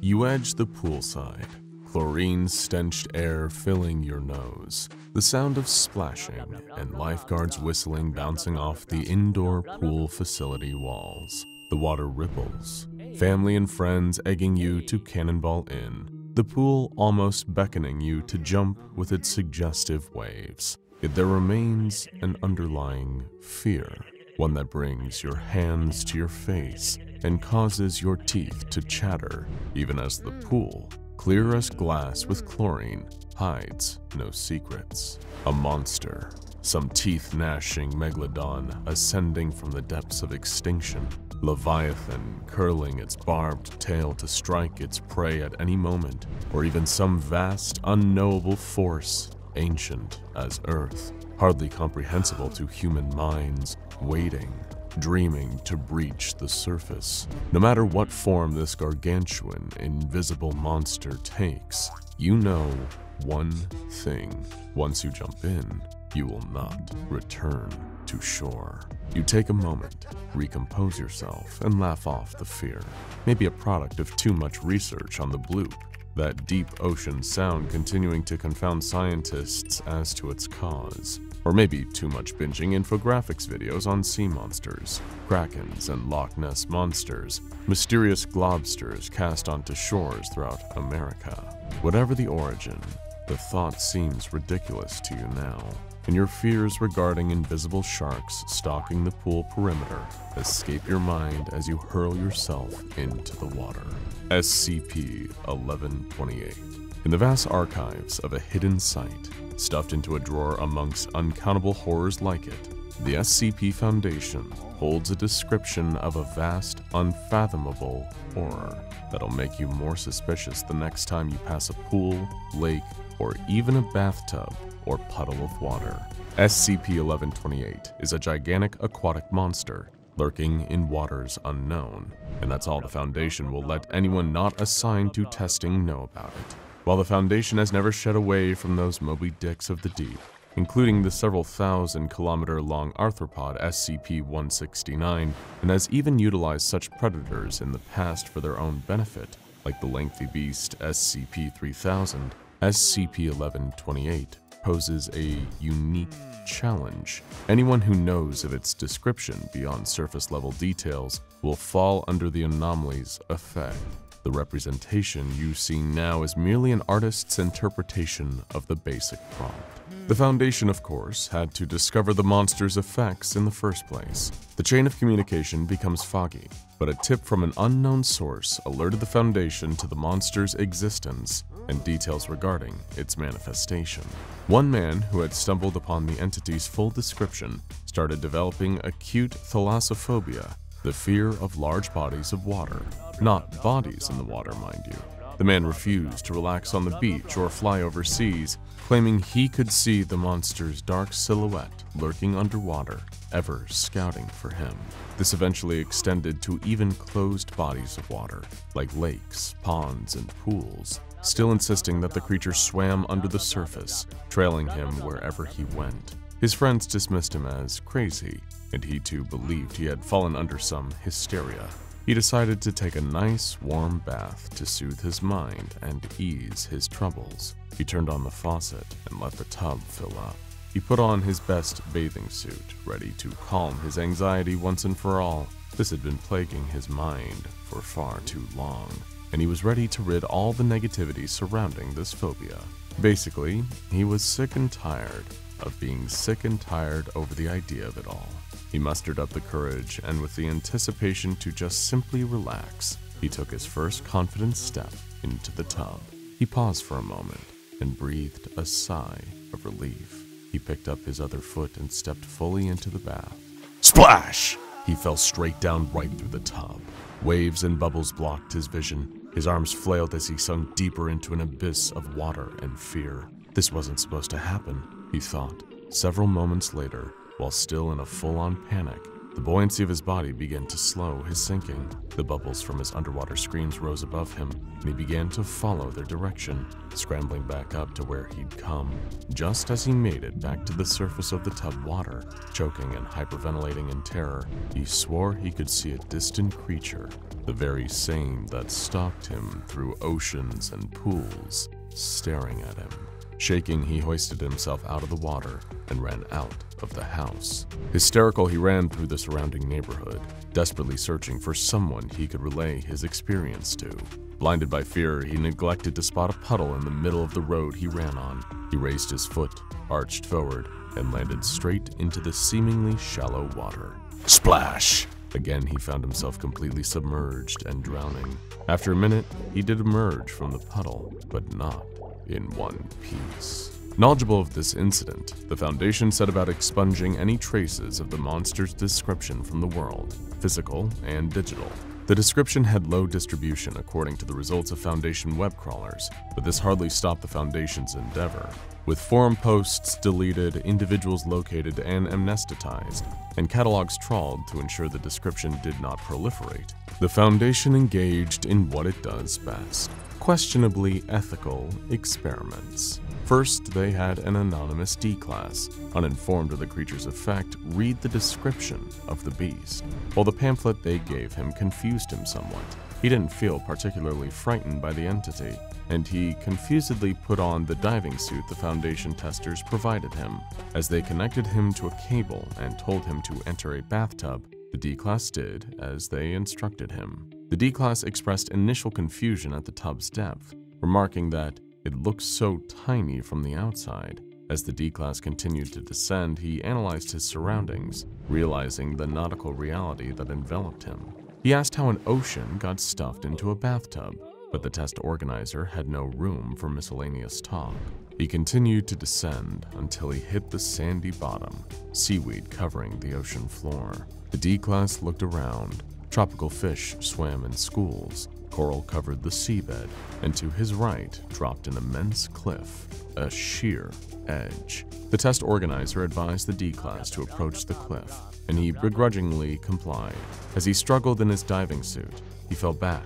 You edge the poolside, chlorine-stenched air filling your nose, the sound of splashing and lifeguards whistling bouncing off the indoor pool facility walls. The water ripples, family and friends egging you to cannonball in, the pool almost beckoning you to jump with its suggestive waves. Yet there remains an underlying fear, one that brings your hands to your face and causes your teeth to chatter, even as the pool, clear as glass with chlorine, hides no secrets. A monster, some teeth-gnashing megalodon ascending from the depths of extinction, Leviathan curling its barbed tail to strike its prey at any moment, or even some vast, unknowable force, ancient as Earth, hardly comprehensible to human minds, waiting, dreaming to breach the surface. No matter what form this gargantuan, invisible monster takes, you know one thing. Once you jump in, you will not return to shore. You take a moment, recompose yourself, and laugh off the fear. Maybe a product of too much research on the bloop, that deep ocean sound continuing to confound scientists as to its cause. Or maybe too much binging infographics videos on sea monsters, krakens and Loch Ness monsters, mysterious globsters cast onto shores throughout America. Whatever the origin, the thought seems ridiculous to you now, and your fears regarding invisible sharks stalking the pool perimeter escape your mind as you hurl yourself into the water. SCP-1128. In the vast archives of a hidden site, stuffed into a drawer amongst uncountable horrors like it, the SCP Foundation holds a description of a vast, unfathomable horror that'll make you more suspicious the next time you pass a pool, lake, or even a bathtub or puddle of water. SCP-1128 is a gigantic aquatic monster lurking in waters unknown, and that's all the Foundation will let anyone not assigned to testing know about it. While the Foundation has never shed away from those Moby Dicks of the deep, including the several thousand-kilometer-long arthropod SCP-169, and has even utilized such predators in the past for their own benefit, like the lengthy beast SCP-3000, SCP-1128 poses a unique challenge. Anyone who knows of its description beyond surface-level details will fall under the anomaly's effect. The representation you see now is merely an artist's interpretation of the basic prompt. The Foundation, of course, had to discover the monster's effects in the first place. The chain of communication becomes foggy, but a tip from an unknown source alerted the Foundation to the monster's existence and details regarding its manifestation. One man who had stumbled upon the entity's full description started developing acute thalassophobia, the fear of large bodies of water. Not bodies in the water, mind you. The man refused to relax on the beach or fly overseas, claiming he could see the monster's dark silhouette lurking underwater, ever scouting for him. This eventually extended to even closed bodies of water, like lakes, ponds, and pools, still insisting that the creature swam under the surface, trailing him wherever he went. His friends dismissed him as crazy, and he too believed he had fallen under some hysteria. He decided to take a nice, warm bath to soothe his mind and ease his troubles. He turned on the faucet and let the tub fill up. He put on his best bathing suit, ready to calm his anxiety once and for all. This had been plaguing his mind for far too long, and he was ready to rid all the negativity surrounding this phobia. Basically, he was sick and tired of being sick and tired over the idea of it all. He mustered up the courage, and with the anticipation to just simply relax, he took his first confident step into the tub. He paused for a moment and breathed a sigh of relief. He picked up his other foot and stepped fully into the bath. Splash! He fell straight down right through the tub. Waves and bubbles blocked his vision. His arms flailed as he sunk deeper into an abyss of water and fear. This wasn't supposed to happen, he thought. Several moments later, while still in a full-on panic, The buoyancy of his body began to slow his sinking. The bubbles from his underwater screams rose above him, and he began to follow their direction, scrambling back up to where he'd come. Just as he made it back to the surface of the tub water, choking and hyperventilating in terror, he swore he could see a distant creature, the very same that stalked him through oceans and pools, staring at him. Shaking, he hoisted himself out of the water and ran out of the house. Hysterical, he ran through the surrounding neighborhood, desperately searching for someone he could relay his experience to. Blinded by fear, he neglected to spot a puddle in the middle of the road he ran on. He raised his foot, arched forward, and landed straight into the seemingly shallow water. Splash! Again, he found himself completely submerged and drowning. After a minute, he did emerge from the puddle, but not in one piece. Knowledgeable of this incident, the Foundation set about expunging any traces of the monster's description from the world, physical and digital. The description had low distribution according to the results of Foundation web crawlers, but this hardly stopped the Foundation's endeavor. With forum posts deleted, individuals located and amnesticized, and catalogs trawled to ensure the description did not proliferate, the Foundation engaged in what it does best: questionably ethical experiments. First, they had an anonymous D-Class, uninformed of the creature's effect, read the description of the beast. While the pamphlet they gave him confused him somewhat, he didn't feel particularly frightened by the entity, and he confusedly put on the diving suit the Foundation testers provided him. As they connected him to a cable and told him to enter a bathtub, the D-Class did as they instructed him. The D-Class expressed initial confusion at the tub's depth, remarking that it looked so tiny from the outside. As the D-Class continued to descend, he analyzed his surroundings, realizing the nautical reality that enveloped him. He asked how an ocean got stuffed into a bathtub, but the test organizer had no room for miscellaneous talk. He continued to descend until he hit the sandy bottom, seaweed covering the ocean floor. The D-Class looked around. Tropical fish swam in schools, coral covered the seabed, and to his right dropped an immense cliff, a sheer edge. The test organizer advised the D-Class to approach the cliff, and he begrudgingly complied. As he struggled in his diving suit, he fell back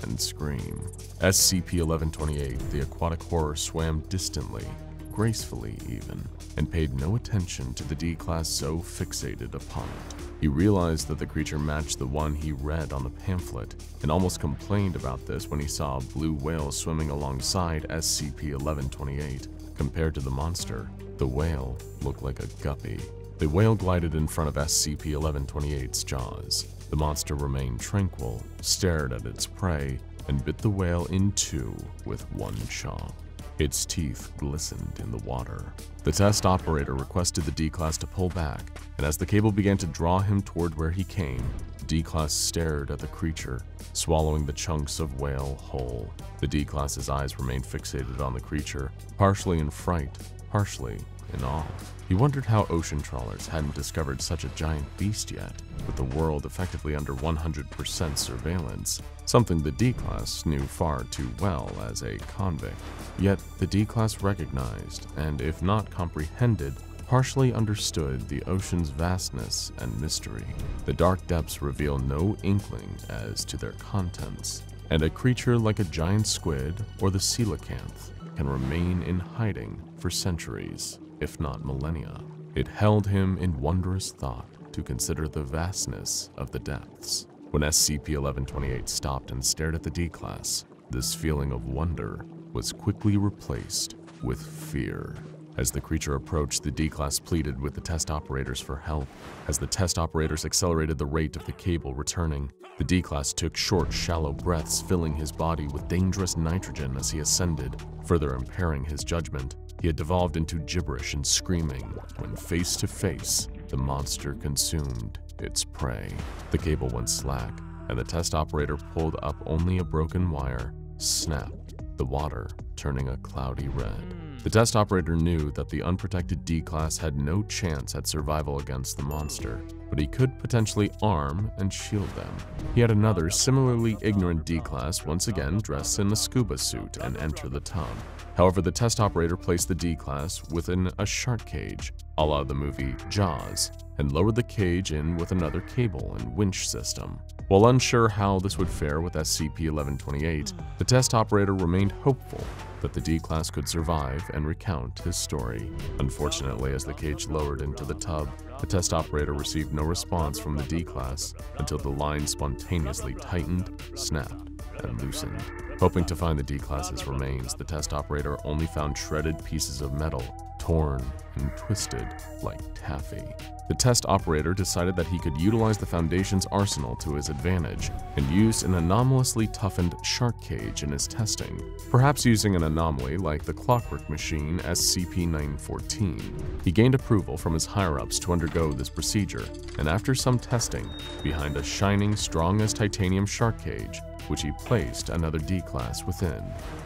and screamed. SCP-1128, the aquatic horror, swam distantly, gracefully even, and paid no attention to the D-Class so fixated upon it. He realized that the creature matched the one he read on the pamphlet, and almost complained about this when he saw a blue whale swimming alongside SCP-1128. Compared to the monster, the whale looked like a guppy. The whale glided in front of SCP-1128's jaws. The monster remained tranquil, stared at its prey, and bit the whale in two with one chomp. Its teeth glistened in the water. The test operator requested the D-Class to pull back, and as the cable began to draw him toward where he came, the D-Class stared at the creature, swallowing the chunks of whale whole. The D-Class's eyes remained fixated on the creature, partially in fright, partially in awe. He wondered how ocean trawlers hadn't discovered such a giant beast yet, with the world effectively under 100% surveillance, something the D-Class knew far too well as a convict. Yet the D-Class recognized, and if not comprehended, partially understood the ocean's vastness and mystery. The dark depths reveal no inkling as to their contents, and a creature like a giant squid or the coelacanth can remain in hiding for centuries, if not millennia. It held him in wondrous thought to consider the vastness of the depths. When SCP-1128 stopped and stared at the D-Class, this feeling of wonder was quickly replaced with fear. As the creature approached, the D-Class pleaded with the test operators for help. As the test operators accelerated the rate of the cable returning, the D-Class took short, shallow breaths, filling his body with dangerous nitrogen as he ascended, further impairing his judgment. He had devolved into gibberish and screaming when face to face, the monster consumed its prey. The cable went slack, and the test operator pulled up only a broken wire. Snap! The water turning a cloudy red. The test operator knew that the unprotected D-Class had no chance at survival against the monster, but he could potentially arm and shield them. He had another similarly ignorant D-Class once again dress in a scuba suit and enter the tub. However, the test operator placed the D-Class within a shark cage, a la the movie Jaws, and lowered the cage in with another cable and winch system. While unsure how this would fare with SCP-1128, the test operator remained hopeful that the D-Class could survive and recount his story. Unfortunately, as the cage lowered into the tub, the test operator received no response from the D-Class until the line spontaneously tightened, snapped, and loosened. Hoping to find the D-Class's remains, the test operator only found shredded pieces of metal, torn and twisted like taffy. The test operator decided that he could utilize the Foundation's arsenal to his advantage and used an anomalously toughened shark cage in his testing, perhaps using an anomaly like the Clockwork Machine SCP-914. He gained approval from his higher-ups to undergo this procedure, and after some testing, behind a shining, strong-as-titanium shark cage, which he placed another D-Class within.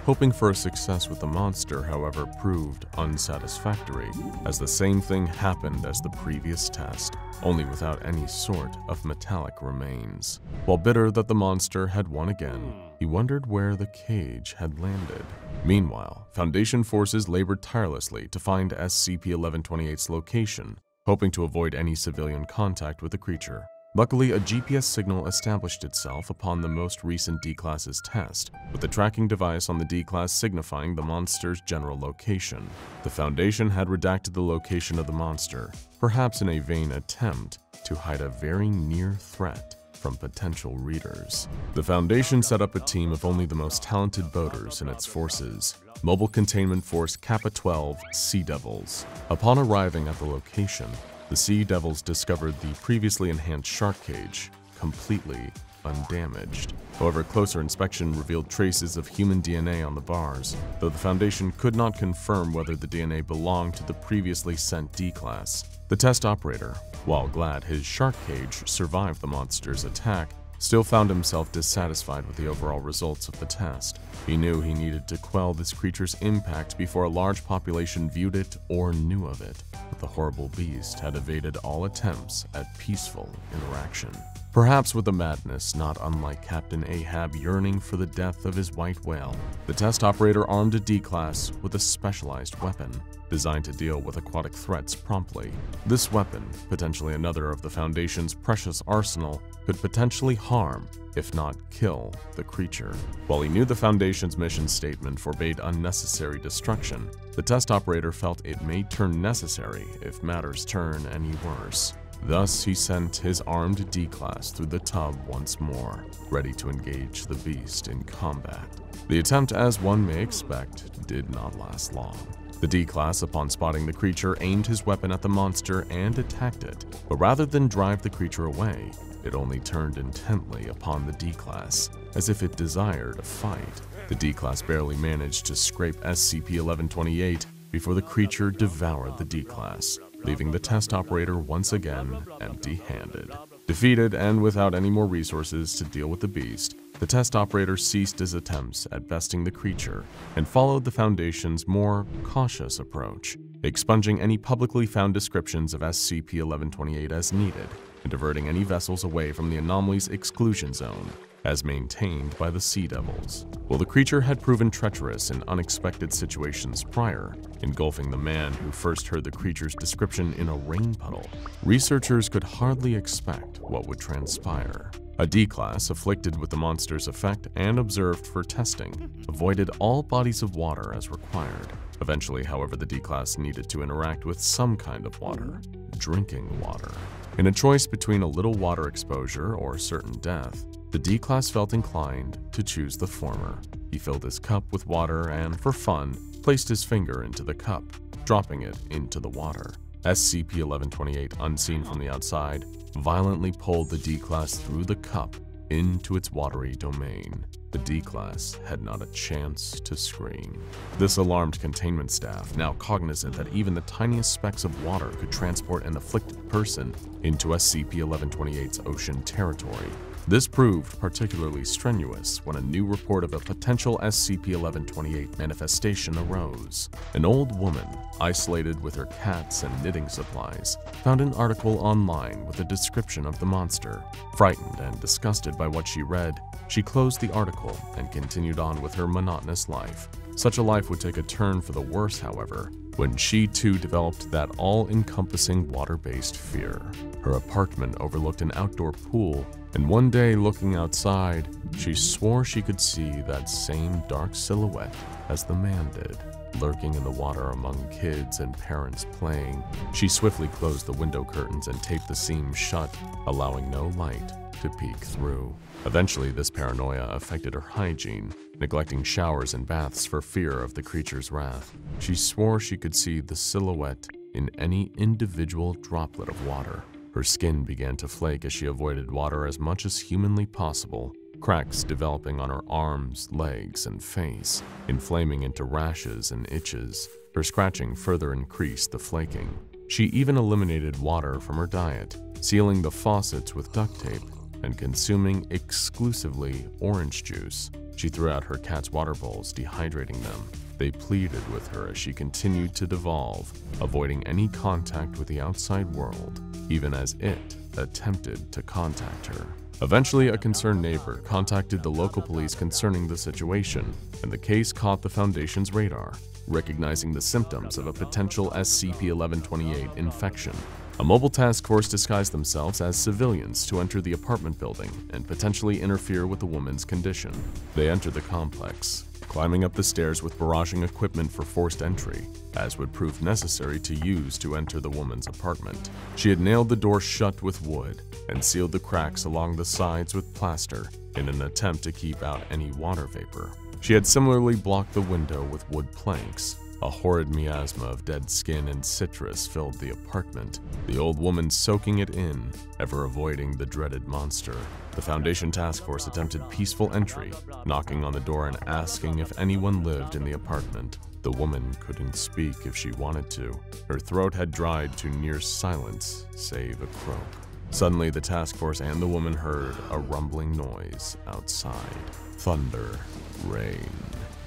Hoping for a success with the monster, however, proved unsatisfactory, as the same thing happened as the previous test, only without any sort of metallic remains. While bitter that the monster had won again, he wondered where the cage had landed. Meanwhile, Foundation forces labored tirelessly to find SCP-1128's location, hoping to avoid any civilian contact with the creature. Luckily, a GPS signal established itself upon the most recent D-Class's test, with the tracking device on the D-Class signifying the monster's general location. The Foundation had redacted the location of the monster, perhaps in a vain attempt to hide a very near threat from potential readers. The Foundation set up a team of only the most talented boaters in its forces, Mobile Containment Force Kappa-12 Sea Devils. Upon arriving at the location, the Sea Devils discovered the previously enhanced shark cage, completely undamaged. However, closer inspection revealed traces of human DNA on the bars, though the Foundation could not confirm whether the DNA belonged to the previously sent D-Class. The test operator, while glad his shark cage survived the monster's attack, still found himself dissatisfied with the overall results of the test. He knew he needed to quell this creature's impact before a large population viewed it or knew of it, but the horrible beast had evaded all attempts at peaceful interaction. Perhaps with a madness not unlike Captain Ahab yearning for the death of his white whale, the test operator armed a D-Class with a specialized weapon, designed to deal with aquatic threats promptly. This weapon, potentially another of the Foundation's precious arsenal, could potentially harm, if not kill, the creature. While he knew the Foundation's mission statement forbade unnecessary destruction, the test operator felt it may turn necessary if matters turn any worse. Thus, he sent his armed D-Class through the tub once more, ready to engage the beast in combat. The attempt, as one may expect, did not last long. The D-Class, upon spotting the creature, aimed his weapon at the monster and attacked it, but rather than drive the creature away, it only turned intently upon the D-Class, as if it desired a fight. The D-Class barely managed to scrape SCP-1128 before the creature devoured the D-Class, leaving the test operator once again empty-handed. Defeated and without any more resources to deal with the beast, the test operator ceased his attempts at besting the creature and followed the Foundation's more cautious approach, expunging any publicly found descriptions of SCP-1128 as needed and diverting any vessels away from the anomaly's exclusion zone, as maintained by the Sea Devils. While the creature had proven treacherous in unexpected situations prior, engulfing the man who first heard the creature's description in a rain puddle, researchers could hardly expect what would transpire. A D-Class, afflicted with the monster's effect and observed for testing, avoided all bodies of water as required. Eventually, however, the D-Class needed to interact with some kind of water, drinking water. In a choice between a little water exposure or certain death, the D-Class felt inclined to choose the former. He filled his cup with water and, for fun, placed his finger into the cup, dropping it into the water. SCP-1128, unseen from the outside, violently pulled the D-Class through the cup into its watery domain. The D-Class had not a chance to scream. This alarmed containment staff, now cognizant that even the tiniest specks of water could transport an afflicted person into SCP-1128's ocean territory, This proved particularly strenuous when a new report of a potential SCP-1128 manifestation arose. An old woman, isolated with her cats and knitting supplies, found an article online with a description of the monster. Frightened and disgusted by what she read, she closed the article and continued on with her monotonous life. Such a life would take a turn for the worse, however, when she too developed that all-encompassing water-based fear. Her apartment overlooked an outdoor pool, and one day looking outside, she swore she could see that same dark silhouette as the man did, lurking in the water among kids and parents playing. She swiftly closed the window curtains and taped the seams shut, allowing no light to peek through. Eventually, this paranoia affected her hygiene, neglecting showers and baths for fear of the creature's wrath. She swore she could see the silhouette in any individual droplet of water. Her skin began to flake as she avoided water as much as humanly possible, cracks developing on her arms, legs, and face, inflaming into rashes and itches. Her scratching further increased the flaking. She even eliminated water from her diet, sealing the faucets with duct tape and consuming exclusively orange juice. She threw out her cat's water bowls, dehydrating them. They pleaded with her as she continued to devolve, avoiding any contact with the outside world, even as it attempted to contact her. Eventually, a concerned neighbor contacted the local police concerning the situation, and the case caught the Foundation's radar, recognizing the symptoms of a potential SCP-1128 infection. A mobile task force disguised themselves as civilians to enter the apartment building and potentially interfere with the woman's condition. They entered the complex, climbing up the stairs with barraging equipment for forced entry, as would prove necessary to use to enter the woman's apartment. She had nailed the door shut with wood and sealed the cracks along the sides with plaster in an attempt to keep out any water vapor. She had similarly blocked the window with wood planks. A horrid miasma of dead skin and citrus filled the apartment, the old woman soaking it in, ever avoiding the dreaded monster. The Foundation task force attempted peaceful entry, knocking on the door and asking if anyone lived in the apartment. The woman couldn't speak if she wanted to. Her throat had dried to near silence, save a croak. Suddenly, the task force and the woman heard a rumbling noise outside. Thunder, rain.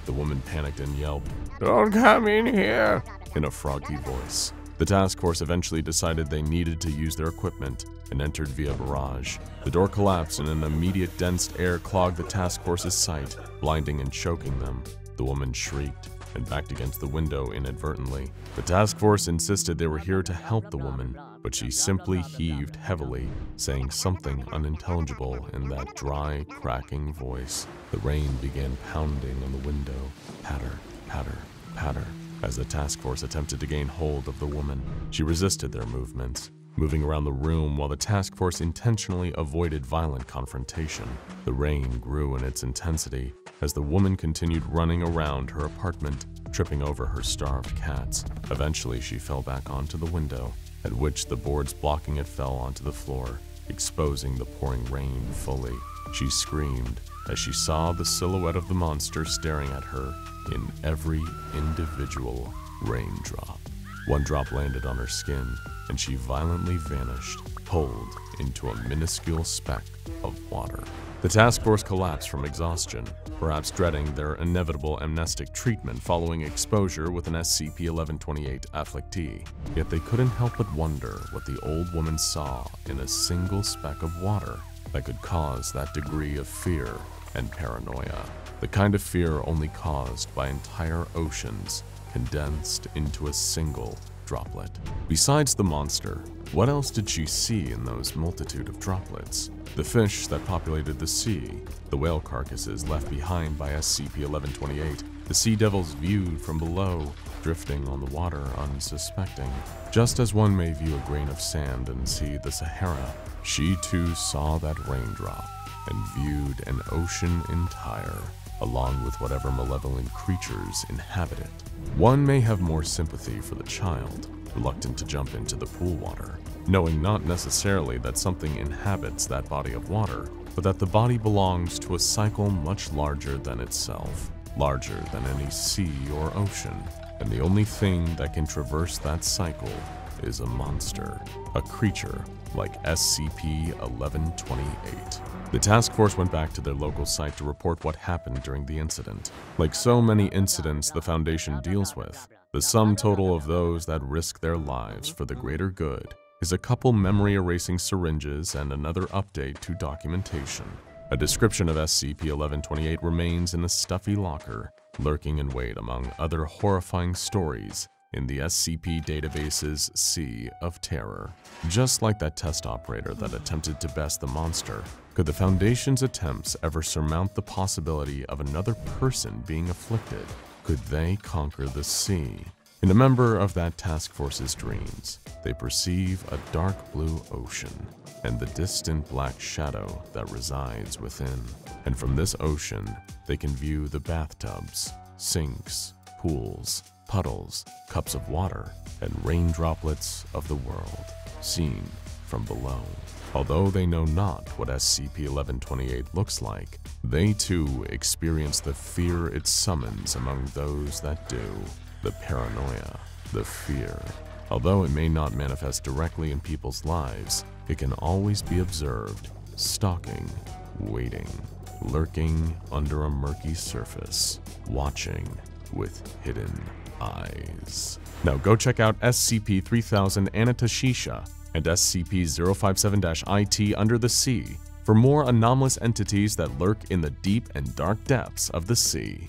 The woman panicked and yelped, "Don't come in here," in a froggy voice. The task force eventually decided they needed to use their equipment and entered via barrage. The door collapsed and an immediate dense air clogged the task force's sight, blinding and choking them. The woman shrieked and backed against the window inadvertently. The task force insisted they were here to help the woman, but she simply heaved heavily, saying something unintelligible in that dry, cracking voice. The rain began pounding on the window, patter, patter, patter, as the task force attempted to gain hold of the woman. She resisted their movements, moving around the room while the task force intentionally avoided violent confrontation. The rain grew in its intensity as the woman continued running around her apartment, tripping over her starved cats. Eventually, she fell back onto the window, at which the boards blocking it fell onto the floor, exposing the pouring rain fully. She screamed as she saw the silhouette of the monster staring at her in every individual raindrop. One drop landed on her skin, and she violently vanished, pulled into a minuscule speck of water. The task force collapsed from exhaustion, perhaps dreading their inevitable amnestic treatment following exposure with an SCP-1128 afflictee. Yet they couldn't help but wonder what the old woman saw in a single speck of water that could cause that degree of fear and paranoia. The kind of fear only caused by entire oceans condensed into a single droplet. Besides the monster, what else did she see in those multitude of droplets? The fish that populated the sea, the whale carcasses left behind by SCP-1128, the sea devils viewed from below, drifting on the water unsuspecting. Just as one may view a grain of sand and see the Sahara, she too saw that raindrop and viewed an ocean entire, along with whatever malevolent creatures inhabit it. One may have more sympathy for the child, reluctant to jump into the pool water, knowing not necessarily that something inhabits that body of water, but that the body belongs to a cycle much larger than itself, larger than any sea or ocean, and the only thing that can traverse that cycle is a monster, a creature like SCP-1128. The task force went back to their local site to report what happened during the incident. Like so many incidents the Foundation deals with, the sum total of those that risk their lives for the greater good is a couple memory-erasing syringes and another update to documentation. A description of SCP-1128 remains in the stuffy locker, lurking in wait among other horrifying stories in the SCP database's Sea of Terror. Just like that test operator that attempted to best the monster, could the Foundation's attempts ever surmount the possibility of another person being afflicted? Could they conquer the sea? In a member of that task force's dreams, they perceive a dark blue ocean and the distant black shadow that resides within. And from this ocean, they can view the bathtubs, sinks, pools, puddles, cups of water, and rain droplets of the world, seen from below. Although they know not what SCP-1128 looks like, they too experience the fear it summons among those that do. The paranoia, the fear. Although it may not manifest directly in people's lives, it can always be observed, stalking, waiting, lurking under a murky surface, watching with hidden eyes. Now go check out SCP-3000 Anatashisha and SCP-057-IT Under the Sea for more anomalous entities that lurk in the deep and dark depths of the sea.